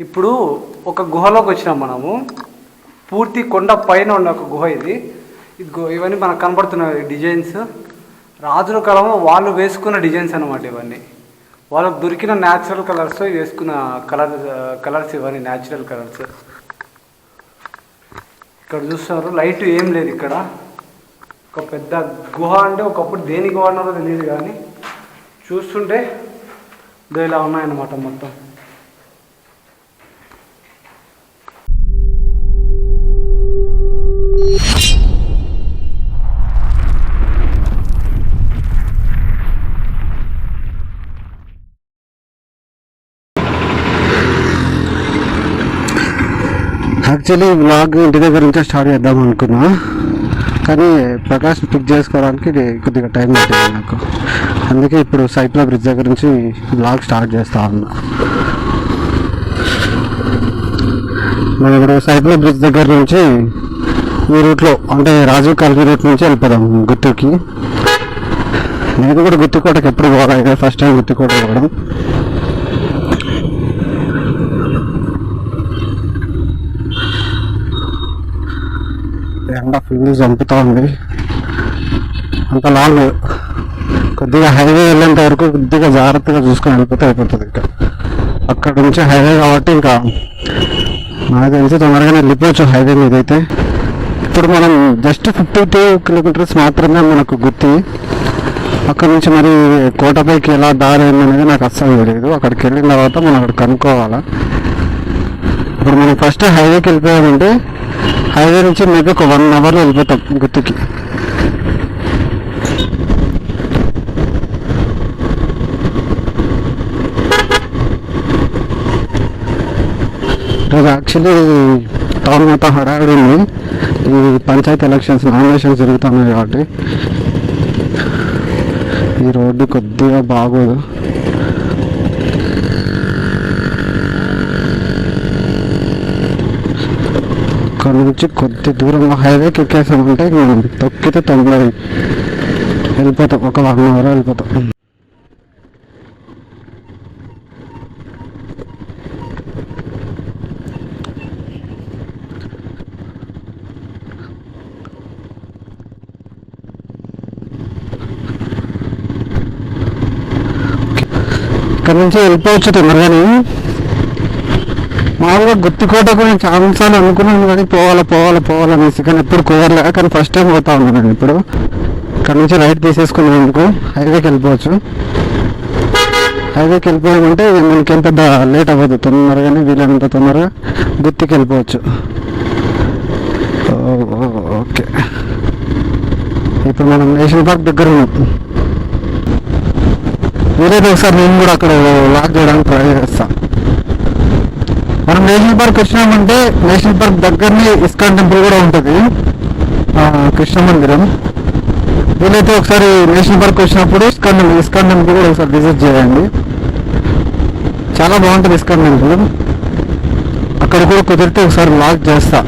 ఇప్పుడు ఒక గుహలోకి వచ్చినాం మనము. పూర్తి కొండ పైన ఉన్న ఒక గుహ ఇది. ఇవన్నీ మనకు కనబడుతున్న డిజైన్స్ రాజుల కాలంలో వాళ్ళు వేసుకున్న డిజైన్స్ అనమాట. ఇవన్నీ వాళ్ళకు దొరికిన న్యాచురల్ కలర్స్ వేసుకున్న కలర్స్ ఇవన్నీ న్యాచురల్ కలర్స్. ఇక్కడ చూస్తున్నారు, లైట్ ఏం లేదు ఇక్కడ. ఒక పెద్ద గుహ, అంటే ఒకప్పుడు దేనికి వాడినారో తెలియదు, కానీ చూస్తుంటే ఇలా ఉన్నాయన్నమాట మొత్తం. యాక్చువల్లీ వ్లాగ్ ఇంటి దగ్గర నుంచే స్టార్ట్ చేద్దాం అనుకున్నా, కానీ ప్రకాష్ పిక్ చేసుకోవడానికి కొద్దిగా టైం పట్టింది నాకు. అందుకే ఇప్పుడు సైప్లా బ్రిడ్జ్ దగ్గర నుంచి వ్లాగ్ స్టార్ట్ చేస్తా ఉన్నా. మనం ఇప్పుడు సైప్లా బ్రిడ్జ్ దగ్గర నుంచి ఈ రూట్లో, అంటే రాజీవ్ కాలనీ రూట్ నుంచి వెళ్ళిపోదాం గుత్తుకి. నేను కూడా గుత్తికోటకి ఎప్పుడు పోవాలి, ఫస్ట్ టైం గుత్తికోట పోవడం. ఎండ ఫుల్ చంపుతా ఉంది. అంత లాంగ్, కొద్దిగా హైవే వెళ్ళేంత వరకు కొద్దిగా జాగ్రత్తగా చూసుకొని వెళ్ళిపోతే అయిపోతుంది. ఇంకా అక్కడ నుంచి హైవే కాబట్టి ఇంకా నాకు తెలిసి తొందరగానే వెళ్ళిపోవచ్చు హైవే మీద అయితే. ఇప్పుడు మనం జస్ట్ 52 కిలోమీటర్స్ మాత్రమే మనకు గుత్తి. అక్కడ నుంచి మరి కోటపైకి ఎలా దారి అనేది నాకు అస్సలు తెలియదు. అక్కడికి వెళ్ళిన తర్వాత మనం అక్కడ కనుక్కోవాలా. ఇప్పుడు మనం ఫస్ట్ హైవేకి వెళ్ళిపోయామంటే హైవే నుంచి మేబీ ఒక 1 అవర్లో వెళ్ళిపోతాం గుత్తికి. ఈరోజు యాక్చువల్లీ టౌన్ మొత్తం హడావిడి ఉంది. ఈ పంచాయతీ ఎలక్షన్స్, నామినేషన్స్ జరుగుతున్నాయి కాబట్టి ఈ రోడ్డు కొద్దిగా బాగోదు. అక్కడ నుంచి కొద్ది దూరం హైవేకి ఎక్కేసామంటే తొక్కితే 90 వెళ్ళిపోతాం. ఒక 1 అవర్ వెళ్ళిపోతాం. ఇక్కడ నుంచి వెళ్ళిపోవచ్చు తొందరగానే. మామూలుగా గుత్తికోటకు నేను చాలాసార్లు అనుకున్నాను, కానీ పోవాలనేసి, కానీ ఎప్పుడు కుదరలే. కానీ ఫస్ట్ టైం పోతా ఉన్నాను ఇప్పుడు. ఇక్కడ నుంచి రైట్ తీసేసుకునేందుకు హైవేకి వెళ్ళిపోవచ్చు. హైవేకి వెళ్ళిపోయామంటే మనకి ఏం పెద్ద లేట్ అవ్వదు, తొందరగానే వీలైనంత తొందరగా గుత్తికి వెళ్ళిపోవచ్చు. ఓకే, ఇప్పుడు మనం నేషనల్ పార్క్ దగ్గర ఉన్నాం. వీలైతే ఒకసారి నేను కూడా అక్కడ లాక్ చేయడానికి ట్రై చేస్తాను. మనం నేషనల్ పార్క్ వచ్చినామంటే నేషనల్ పార్క్ దగ్గరనే ఇస్కాన్ టెంపుల్ కూడా ఉంటుంది, కృష్ణ మందిరం. వీలైతే ఒకసారి నేషనల్ పార్క్ వచ్చినప్పుడు ఇస్కాన్ టెంపుల్ కూడా ఒకసారి విజిట్ చేయండి. చాలా బాగుంటుంది ఇస్కాన్ టెంపుల్. అక్కడ కూడా కుదిరితే ఒకసారి లాక్ చేస్తా.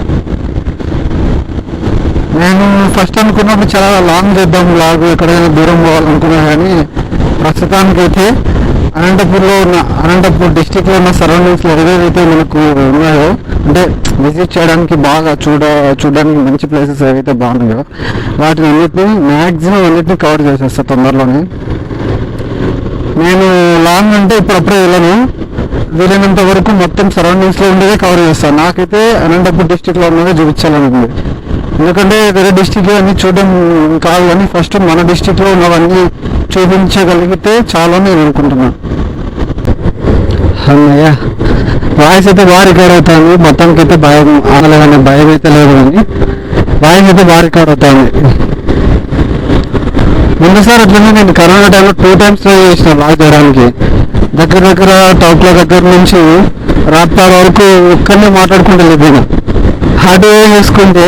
నేను ఫస్ట్ అనుకున్నప్పుడు చాలా లాంగ్ చేద్దాం లాగ్, ఎక్కడైనా దూరం పోవాలనుకున్నా, కానీ ప్రస్తుతానికైతే అనంతపూర్ డిస్టిక్లో ఉన్న సరౌండింగ్స్లో ఏదైతే మనకు ఉన్నాయో, అంటే విజిట్ చేయడానికి బాగా చూడడానికి మంచి ప్లేసెస్ ఏవైతే బాగున్నాయో వాటిని అన్నిటిని కవర్ చేసేస్తా తొందరలోనే. నేను లాంగ్ అంటే ఇప్పుడప్పుడే వెళ్ళను, వీలైనంత వరకు మొత్తం సరౌండింగ్స్లో ఉండేదే కవర్ చేస్తాను. నాకైతే అనంతపూర్ డిస్టిక్లో ఉన్నదే చూపించాలని ఉంది. ఎందుకంటే వేరే డిస్టిక్ అన్నీ చూడడం కాదు, కానీ ఫస్ట్ మన డిస్టిక్లో ఉన్నవన్నీ చూపించగలిగితే చాలా నేను అనుకుంటున్నాను. అన్నయ్య వాయిస్ అయితే బాగా రికార్డ్ అవుతుంది. మొత్తానికి అయితే భయం అయితే లేదు, కానీ వాయిస్ అయితే బాగా రికార్డ్ అవుతుంది. ముందుసారి అట్లనే నేను కరోనా టైంలో 2 times ట్రై చేసిన లాక్ చేయడానికి. దగ్గర టౌక్ల దగ్గర నుంచి రాప్తాడు వరకు ఒక్కరినే మాట్లాడుకుంటూ వెళ్ళిపోయినా. హార్డ్ చేసుకుంటే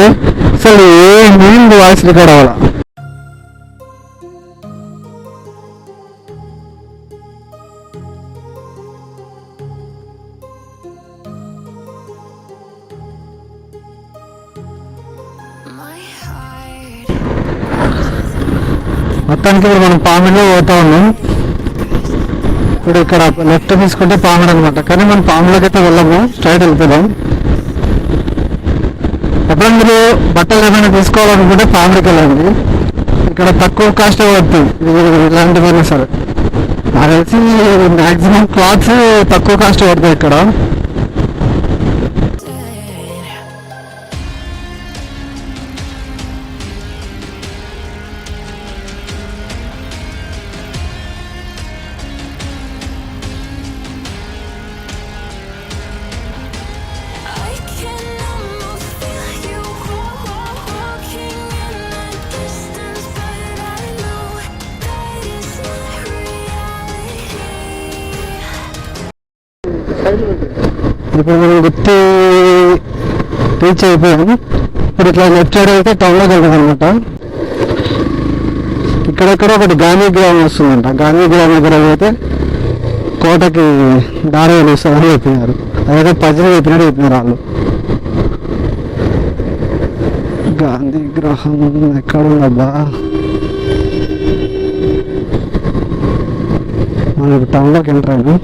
అసలు ఏమైంది వాయిస్ రికార్డ్ అవ్వాలా. మొత్తానికి ఇప్పుడు మనం పామిడిలో పోతా ఉన్నాం. ఇప్పుడు ఇక్కడ లెఫ్ట్ తీసుకుంటే పాముడు అనమాట, కానీ మనం పాములోకి అయితే వెళ్ళము, స్ట్రైట్ వెళ్ళిపోదాం. ఎప్పుడైనా మీరు బట్టలు ఏమైనా తీసుకోవాలనుకుంటే పాముడికి వెళ్ళండి, ఇక్కడ తక్కువ కాస్ట్ పడుతుంది ఇలాంటివైనా సరే. నాకు తెలిసి మ్యాక్సిమం క్లాత్స్ తక్కువ కాస్ట్ పడతాయి ఇక్కడ. ఇప్పుడు మనం గుర్తి రీచ్ అయిపోయాము. ఇప్పుడు ఇట్లా లెఫ్ట్ సైడ్ అయితే టౌన్లోకి వెళ్తాం అనమాట. ఇక్కడెక్కడ ఒకటి గాంధీ గ్రామం వస్తుందంట, గాంధీ గ్రామం దగ్గర అయితే కోటకి దారి వస్తుందని చెప్పినారు. అదైతే పజిల్ చెప్పినట్టు చెప్పినారు వాళ్ళు. గాంధీ గ్రహం ఎక్కడుందబ్బా? మనం ఇప్పుడు టౌన్లోకి ఎంటర్ అయ్యాము.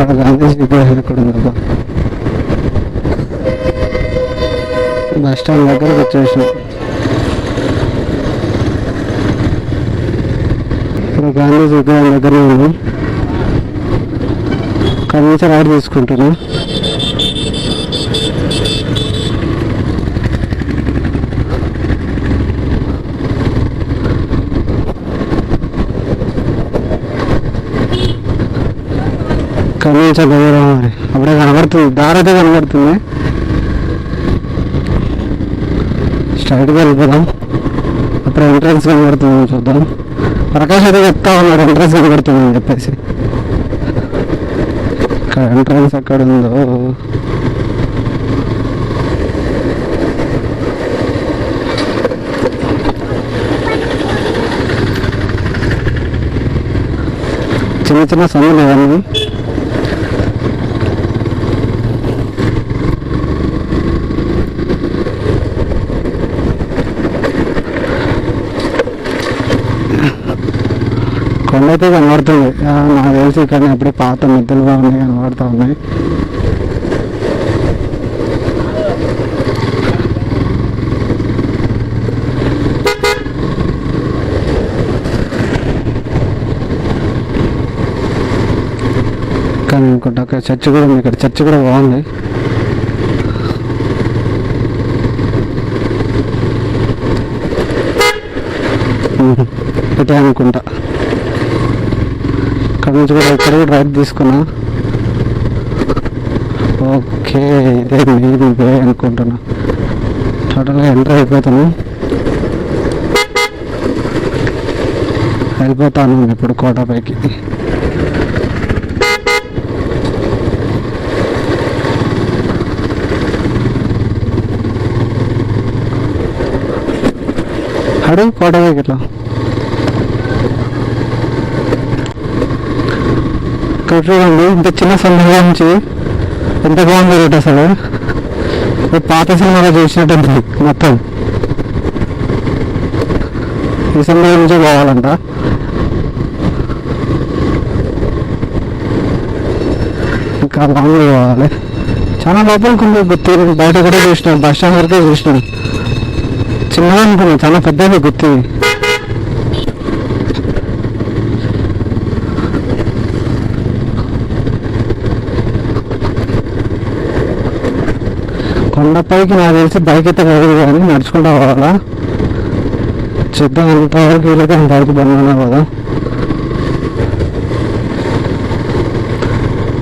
ఇక్కడ గాంధీజీ విగ్రహం ఎక్కడ ఉందబ్బా? బస్ స్టాండ్ దగ్గరకు వచ్చేసాం. ఇప్పుడు గాంధీజీ విగ్రహం దగ్గర ఉన్నాం. కనీసం రైడ్ తీసుకుంటున్నాం. కనీసం దగ్గర మరి అప్పుడే కనబడుతుంది, దారి అయితే కనబడుతుంది. స్ట్రైట్గా వెళ్ళిపోదాం. అప్పుడు ఎంట్రన్స్ కనబడుతుంది, చూద్దాం. ప్రకాష్ అయితే చెప్తా ఉన్నాడు ఎంట్రన్స్ కనబడుతుంది అని చెప్పేసి. ఇక్కడ ఎంట్రన్స్ ఎక్కడ ఉందో చిన్న చిన్న సందులు ఇవన్నీ. కొండ అయితే కనబడుతుంది. నాకు తెలిసి కానీ అప్పుడే పాత మిద్దలుగా ఉన్నాయి, కనబడుతూ ఉన్నాయి. కానీ అనుకుంటా అక్కడ చర్చ్ కూడా ఉంది. ఇక్కడ చర్చ్ కూడా బాగుంది. ఇటే అనుకుంటా. ఇక్కడ నుంచి కూడా ఇక్కడ కూడా రైట్ తీసుకున్నా. ఓకే, ఇదే మెయిన్ వే అనుకుంటున్నా. టోటల్గా ఎంటర్ అయిపోతాను, వెళ్ళిపోతాను ఇప్పుడు కోటపైకి. అడుగు కోటపైకి ఇట్లా. ఇక్కడ చూడండి, ఇంత చిన్న సందర్భం నుంచి ఎంత బాగుంది రూట్ అసలు. పాత సినిమాలో చూసినట్టు మొత్తం. ఈ సందర్భం నుంచే పోవాలంట. ఇంకా లాంగ్ పోవాలి, చాలా లోపలికి ఉంది. గుత్తి బయట కూడా చూసినాను, బస్ స్టాండ్ వరకే చూసినాను. చిన్నగా అనుకున్నాను, చాలా పెద్దది గుత్తి. కొండపైకి నాకు తెలిసి బైక్ అయితే కాదు, కానీ నడుచుకుంటా పోవాలా. చూద్దాం ఎంతవరకు వీలైతే అంతవరకు బంగానే పోదాం.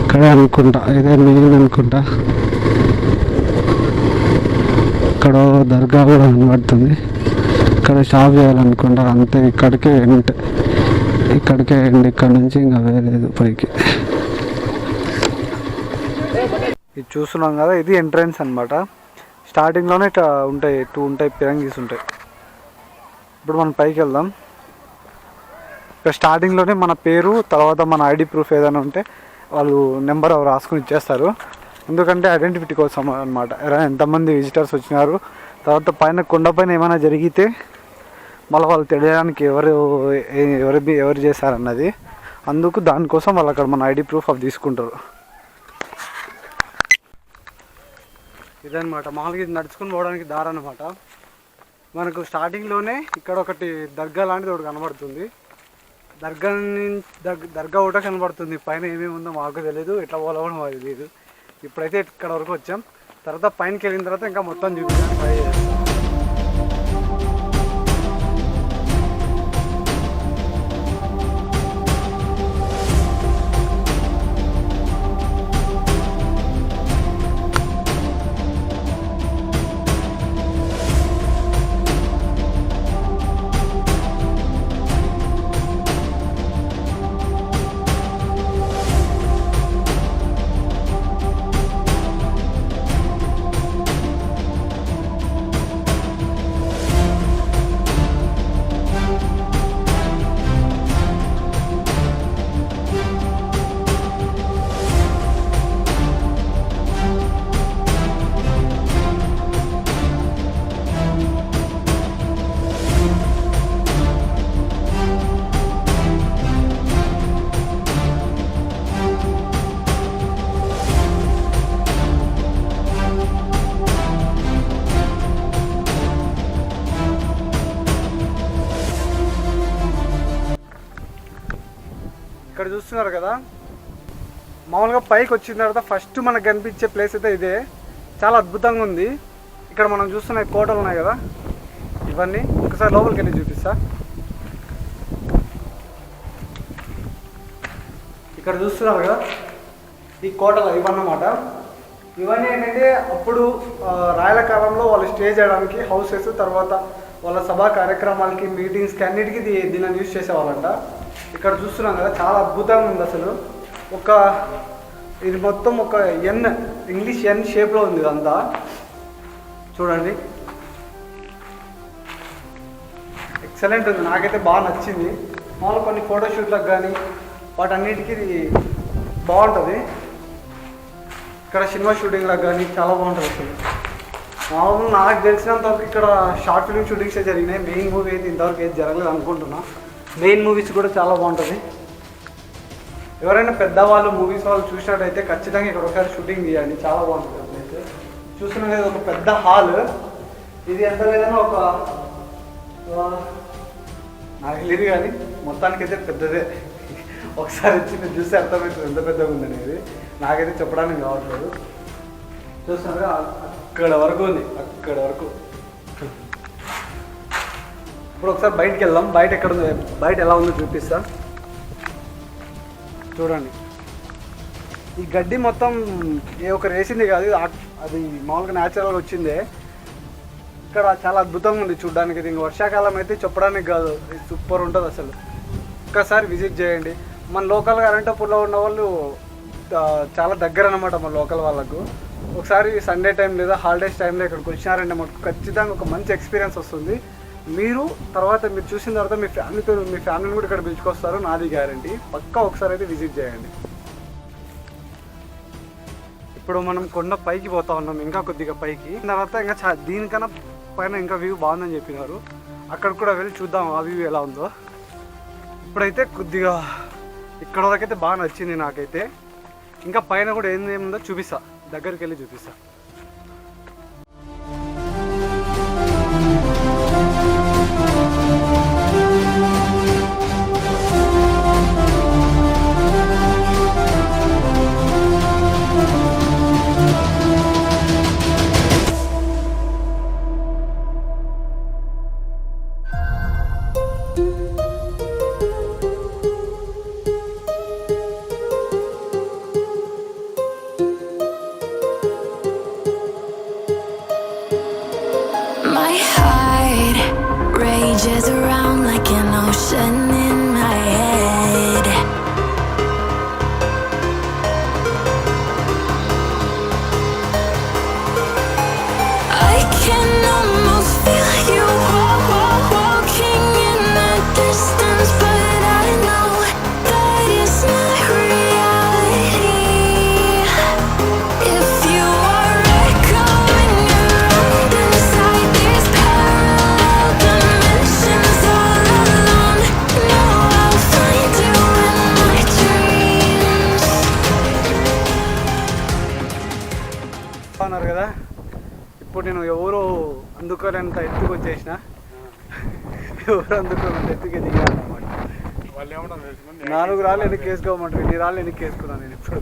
ఇక్కడే అనుకుంటా, ఇదే మెయిన్ అనుకుంటా. ఇక్కడ దర్గా కూడా కనబడుతుంది. ఇక్కడ షాప్ చేయాలనుకుంటా, అంతే. ఇక్కడికే ఎండ్, ఇక్కడికే ఎండ్. ఇక్కడ నుంచి ఇంకా వేరేది పైకి. ఇది చూస్తున్నాం కదా, ఇది ఎంట్రన్స్ అనమాట. స్టార్టింగ్లోనే ఇట్లా ఉంటాయి, 2 ఉంటాయి, పిరంగీస్ ఉంటాయి. ఇప్పుడు మనం పైకి వెళ్దాం. ఇక్కడ స్టార్టింగ్లోనే మన పేరు, తర్వాత మన ఐడి ప్రూఫ్ ఏదైనా ఉంటే వాళ్ళు నెంబర్ రాసుకుని ఇచ్చేస్తారు. ఎందుకంటే ఐడెంటిటీ కోసం అనమాట. ఎంతమంది విజిటర్స్ వచ్చినారు, తర్వాత పైన కొండపైన ఏమైనా జరిగితే మళ్ళీ వాళ్ళు తెలియడానికి ఎవరు చేశారన్నది. అందుకు దానికోసం వాళ్ళు అక్కడ మన ఐడి ప్రూఫ్ ఆఫ్ తీసుకుంటారు. ఇదనమాట మామూలుగా ఇది నడుచుకుని పోవడానికి దారి అనమాట. మనకు స్టార్టింగ్లోనే ఇక్కడ ఒకటి దర్గా లాంటిది ఒకటి కనబడుతుంది. దర్గా ఒకటే కనబడుతుంది, పైన ఏమేమి ఉందో మాకు తెలియదు, ఎట్లా పోలో కూడా మాకు తెలియదు. ఇప్పుడైతే ఇక్కడ వరకు వచ్చాం, తర్వాత పైనకి వెళ్ళిన తర్వాత ఇంకా మొత్తం చూపించడానికి ట్రై చేస్తాం. ఇక్కడ చూస్తున్నారు కదా, మామూలుగా పైకి వచ్చిన తర్వాత ఫస్ట్ మనకు కనిపించే ప్లేస్ అయితే ఇదే. చాలా అద్భుతంగా ఉంది. ఇక్కడ మనం చూస్తున్న కోటలు ఉన్నాయి కదా, ఇవన్నీ ఒకసారి లోపలికి వెళ్ళి చూపిస్తా. ఇక్కడ చూస్తున్నారు కదా, ఈ కోటలు ఇవన్నమాట. ఇవన్నీ ఏంటంటే అప్పుడు రాయల కాలంలో వాళ్ళు స్టే చేయడానికి హౌసెస్, తర్వాత వాళ్ళ సభా కార్యక్రమాలకి, మీటింగ్స్కి అన్నిటికీ దీన్ని యూజ్ చేసేవాళ్ళంట. ఇక్కడ చూస్తున్నాం కదా, చాలా అద్భుతంగా ఉంది అసలు. ఇది మొత్తం ఒక ఇంగ్లీష్ ఎన్ షేప్లో ఉంది ఇదంతా. చూడండి, ఎక్సలెంట్ ఉంది, నాకైతే బాగా నచ్చింది. మామూలు కొన్ని ఫోటోషూట్లకు కానీ వాటన్నిటికీ ఇది బాగుంటుంది. ఇక్కడ సినిమా షూటింగ్లకు కానీ చాలా బాగుంటుంది అసలు. మామూలు నాకు తెలిసినంతవరకు ఇక్కడ షార్ట్ ఫిల్మ్ షూటింగ్సే జరిగినాయి. మెయిన్ మూవీ అయితే ఇంతవరకు ఏది జరగలేదు అనుకుంటున్నా. మెయిన్ మూవీస్ కూడా చాలా బాగుంటుంది. ఎవరైనా పెద్దవాళ్ళు మూవీస్ వాళ్ళు చూసినట్టయితే ఖచ్చితంగా ఇక్కడ ఒకసారి షూటింగ్ చేయండి, చాలా బాగుంటుంది. అయితే చూస్తున్నాం కదా, ఒక పెద్ద హాల్. ఇది ఎంత లేదన్నా ఒక నాకు తెలియదు కానీ మొత్తానికి అయితే పెద్దదే. ఒకసారి వచ్చి నేను చూస్తే అర్థమవుతుంది ఎంత పెద్దగా ఉంది అనేది. నాకైతే చెప్పడానికి కావట్లేదు. చూస్తున్నారుగా, అక్కడ వరకు ఉంది, అక్కడ వరకు. ఇప్పుడు ఒకసారి బయటికి వెళ్దాం. బయట ఎక్కడ ఉంది, బయట ఎలా ఉందో చూపిస్తా. చూడండి, ఈ గడ్డి మొత్తం ఏ ఒకరు వేసింది కాదు, అది మామూలుగా న్యాచురల్గా వచ్చిందే. ఇక్కడ చాలా అద్భుతంగా ఉంది చూడడానికి. ఇంక వర్షాకాలం అయితే చెప్పడానికి కాదు, ఇది సూపర్ ఉంటుంది అసలు. ఒక్కసారి విజిట్ చేయండి. మన లోకల్గా అనంతపూర్లో ఉన్న వాళ్ళు చాలా దగ్గర అనమాట మన లోకల్ వాళ్ళకు. ఒకసారి సండే టైం లేదా హాలిడేస్ టైంలో ఇక్కడికి వచ్చినారంటే మనకు ఖచ్చితంగా ఒక మంచి ఎక్స్పీరియన్స్ వస్తుంది. మీరు చూసిన తర్వాత మీ ఫ్యామిలీని కూడా ఇక్కడ పిలుచుకొస్తారు, నాది గ్యారంటీ. పక్కా ఒకసారి అయితే విజిట్ చేయండి. ఇప్పుడు మనం కొండ పైకి పోతా ఉన్నాం, ఇంకా కొద్దిగా పైకి. తర్వాత ఇంకా దీనికన్నా పైన ఇంకా వ్యూ బాగుందని చెప్పినారు. అక్కడ కూడా వెళ్ళి చూద్దాం ఆ వ్యూ ఎలా ఉందో. ఇప్పుడైతే కొద్దిగా ఇక్కడ వరకైతే బాగా నచ్చింది నాకైతే. ఇంకా పైన కూడా ఏముందో చూపిస్తా, దగ్గరికి వెళ్ళి చూపిస్తా. ఇప్పుడు నేను ఎవరు అందుకోలేనంత ఎత్తుకు వచ్చేసిన, ఎవరు అందుకోలేనంత ఎత్తుకి దిగాను అన్నమాట. వాళ్ళు ఏమన్నా తెలుసుకుని 4 రాళ్ళు వెనక్కి వేసుకోమంటారు, 2 రాళ్ళు వెనక్కి వేసుకున్నాను నేను ఇప్పుడు.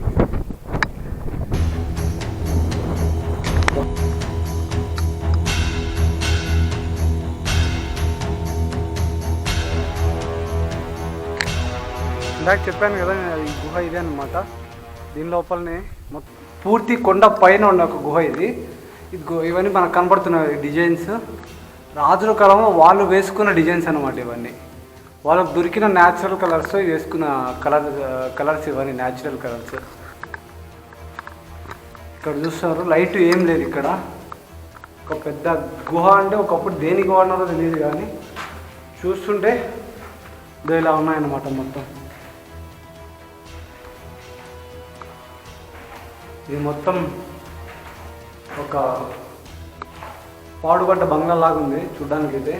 ఇందాక చెప్పాను కదా ఈ గుహ ఇదే అనమాట. దీని లోపలనే పూర్తి కొండ పైన ఉన్న ఒక గుహ ఇది. ఇవన్నీ మనకు కనబడుతున్న డిజైన్స్ రాజుల కాలంలో వాళ్ళు వేసుకున్న డిజైన్స్ అనమాట. ఇవన్నీ వాళ్ళకు దొరికిన న్యాచురల్ కలర్స్ వేసుకున్న కలర్స్ ఇవన్నీ న్యాచురల్ కలర్స్. ఇక్కడ చూస్తున్నారు లైట్ ఏం లేదు ఇక్కడ. ఒక పెద్ద గుహ అంటే ఒకప్పుడు దేనికి వాడినారో తెలియదు, కానీ చూస్తుంటే ఇలా ఉన్నాయన్నమాట మొత్తం. ఇది మొత్తం ఒక పాడుబడ్డ బంగ్లా లాగా ఉంది చూడ్డానికి అయితే,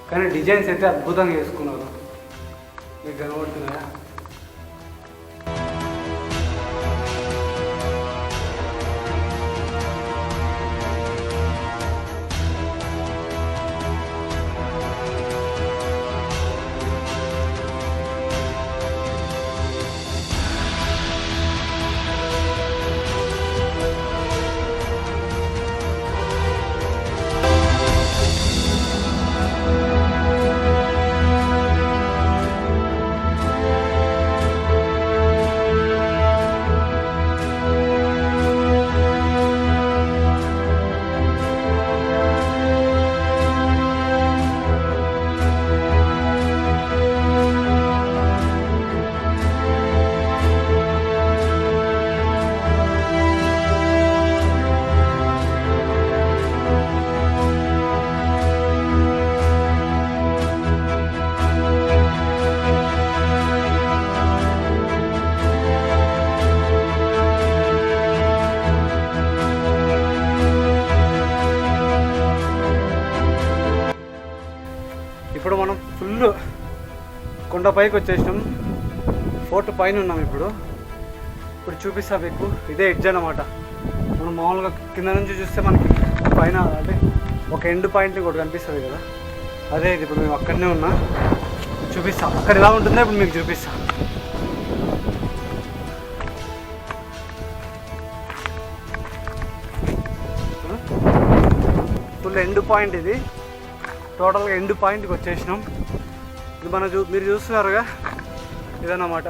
కానీ డిజైన్స్ అయితే అద్భుతంగా వేసుకున్నారు. మీకు కనబడుతున్నాయా? ఇప్పుడు మనం ఫుల్ కొండపైకి వచ్చేసినాం. ఫోర్ట్ పైన ఉన్నాం ఇప్పుడు చూపిస్తా మీకు. ఇదే ఎడ్జ్ అన్నమాట. మనం మామూలుగా కింద నుంచి చూస్తే మనకి పైన అంటే ఒక ఎండ్ పాయింట్ ఒకటి కనిపిస్తుంది కదా, అదే ఇది. ఇప్పుడు మేము అక్కడనే ఉన్నా, చూపిస్తా. అక్కడ ఎలా ఉంటుందో ఇప్పుడు మీకు చూపిస్తా. ఫుల్ ఎండ్ పాయింట్ ఇది. టోటల్గా ఎండ్ పాయింట్కి వచ్చేసినాం. ఇది మీరు చూస్తున్నారుగా, ఇదన్నమాట.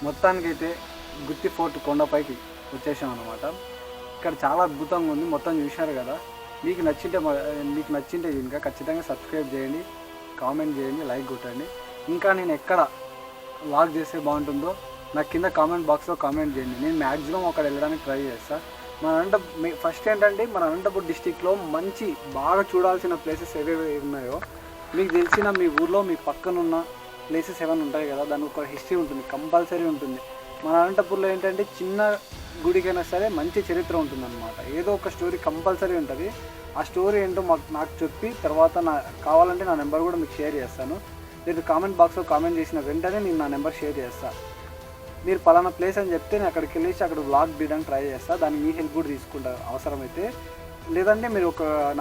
మొత్తానికైతే గుత్తి ఫోర్ట్ కొండపైకి వచ్చేసాం అనమాట. ఇక్కడ చాలా అద్భుతంగా ఉంది. మొత్తం చూశారు కదా. మీకు నచ్చింటే ఇంకా ఖచ్చితంగా సబ్స్క్రైబ్ చేయండి, కామెంట్ చేయండి, లైక్ కొట్టండి. ఇంకా నేను ఎక్కడ వ్లాగ్ చేస్తే బాగుంటుందో నాకు కింద కామెంట్ బాక్స్లో కామెంట్ చేయండి. నేను మ్యాక్సిమం అక్కడ వెళ్ళడానికి ట్రై చేస్తాను. ఫస్ట్ ఏంటంటే మన అనంతపురం డిస్టిక్లో మంచి బాగా చూడాల్సిన ప్లేసెస్ ఏవేవి ఉన్నాయో మీకు తెలిసిన మీ ఊర్లో మీ పక్కనున్న ప్లేసెస్ ఏమైనా ఉంటాయి కదా, దానికి ఒక హిస్టరీ ఉంటుంది, కంపల్సరీ ఉంటుంది. మన అనంతపూర్లో ఏంటంటే చిన్న గుడికైనా సరే మంచి చరిత్ర ఉంటుందన్నమాట. ఏదో ఒక స్టోరీ కంపల్సరీ ఉంటుంది. ఆ స్టోరీ ఏంటో నాకు చెప్పి తర్వాత కావాలంటే నా నెంబర్ కూడా మీకు షేర్ చేస్తాను. మీరు కామెంట్ బాక్స్లో కామెంట్ చేసిన వెంటనే నేను నా నెంబర్ షేర్ చేస్తాను. మీరు పలానా ప్లేస్ అని చెప్తే నేను అక్కడికి వెళ్ళేసి అక్కడ వ్లాగ్ తీయడానికి ట్రై చేస్తాను. దానికి మీ హెల్ప్ కూడా తీసుకుంటారు అవసరమైతే. లేదంటే మీరు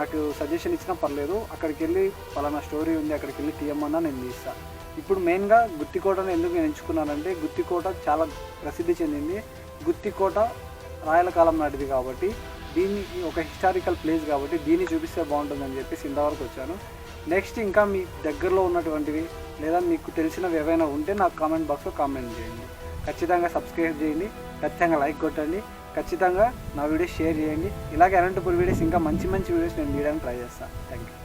నాకు సజెషన్ ఇచ్చినా పర్లేదు. అక్కడికి వెళ్ళి పలానా స్టోరీ ఉంది అక్కడికి వెళ్ళి తీయమన్నా నేను తీస్తాను. ఇప్పుడు మెయిన్గా గుత్తికోటను ఎందుకు నేను ఎంచుకున్నానంటే, గుత్తికోట చాలా ప్రసిద్ధి చెందింది. గుత్తికోట రాయల కాలం నాటిది కాబట్టి, దీన్ని ఒక హిస్టారికల్ ప్లేస్ కాబట్టి దీన్ని చూపిస్తే బాగుంటుందని చెప్పేసి ఇంతవరకు వచ్చాను. నెక్స్ట్ ఇంకా మీ దగ్గరలో ఉన్నటువంటివి లేదా మీకు తెలిసినవి ఏవైనా ఉంటే నాకు కామెంట్ బాక్స్లో కామెంట్ చేయండి. ఖచ్చితంగా సబ్స్క్రైబ్ చేయండి, ఖచ్చితంగా లైక్ కొట్టండి. ఖచ్చితంగా నా వీడియోస్ షేర్ చేయండి. ఇలాగే అనంతపూర్ వీడియోస్ ఇంకా మంచి మంచి వీడియోస్ నేను తీయడానికి ట్రై చేస్తాను. Thank you.